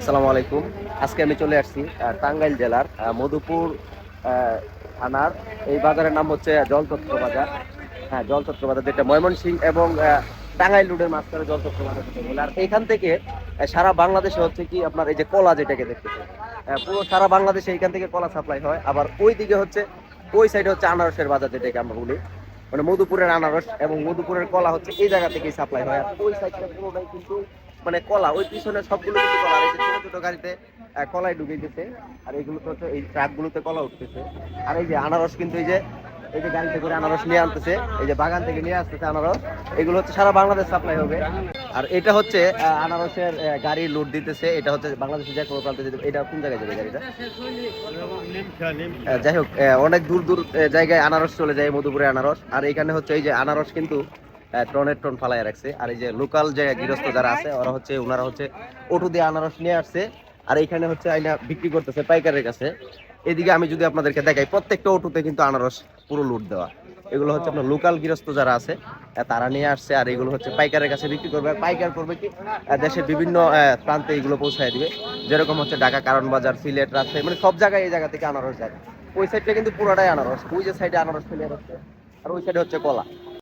আসসালামু আলাইকুম। আজকে আমি চলে আসছি টাঙ্গাইল জেলার মধুপুর থানার এই বাজারের নাম হচ্ছে জলছত্র বাজার। হ্যাঁ, জলছত্র বাজার, যেটা ময়মনসিংহ এবং টাঙ্গাইল রোডের মাঝখানে জলছত্র বাজার যেটা বলে। আর এখান থেকে সারা বাংলাদেশে হচ্ছে কি আপনার এই যে কলা যেটাকে দেখতেছেন, পুরো সারা বাংলাদেশে এখান থেকে কলা সাপ্লাই হয়। আবার ওই দিকে হচ্ছে, ওই সাইডে হচ্ছে আনারসের বাজার যেটাকে আমরা বলি, মানে মধুপুরের আনারস এবং মধুপুরের কলা হচ্ছে এই জায়গা থেকেই সাপ্লাই হয়। আর ওই সাইডটা পুরোটাই কিন্তু মানে কলা, ওই পিছনে সবগুলো কিন্তু কলা। আর এই যে ছোট ছোট গাড়িতে কলাই ঢুকেছে, আর এইগুলো তো হচ্ছে এই ট্রাক গুলোতে কলা উঠতেছে। আর এই যে আনারস কিন্তু এই যে গাড়িতে করে আনারস নিয়ে আনতেছে, এই যে বাগান থেকে নিয়ে আসতেছে আনারস, এগুলো হচ্ছে সারা বাংলাদেশ সাপ্লাই হবে। আর এটা হচ্ছে আনারসের গাড়ি লোড দিতেছে। এটা হচ্ছে বাংলাদেশের যে কোনো প্রান্তে যেতে। এটা কোন জায়গায় যাবে গাড়িটা? যাই হোক, অনেক দূর দূর জায়গায় আনারস চলে যায়, মধুপুরে আনারস। আর এখানে হচ্ছে এই যে আনারস কিন্তু টনের টন ফালাইয়া রাখছে। আর এই যে লোকাল যে গৃহস্থ যারা আছে ওনারা হচ্ছে অটো দিয়ে আনারস নিয়ে আসছে, আর এইখানে হচ্ছে আইনা বিক্রি করতেছে পাইকারের কাছে। এদিকে আমি যদি আপনাদেরকে দেখাই, প্রত্যেকটা অটোতে কিন্তু আনারস পুরো লোড দেওয়া। এগুলো হচ্ছে আপনার লোকাল গৃহস্থ যারা আছে তারা নিয়ে আসছে, আর এগুলো হচ্ছে পাইকারের কাছে বিক্রি করবে। আর পাইকার করবে কি, দেশের বিভিন্ন প্রান্তে এগুলো পৌঁছায় দিবে। যেরকম হচ্ছে ঢাকা কারণ বাজার, সিলেট, রাজশাহী, মানে সব জায়গায় এই জায়গা থেকে আনারস যায়। ওই সাইডটা কিন্তু পুরোটাই আনারস, ওই যে সাইডে আনারস ফেলে রাখছে, আর ওই সাইডে হচ্ছে কলা।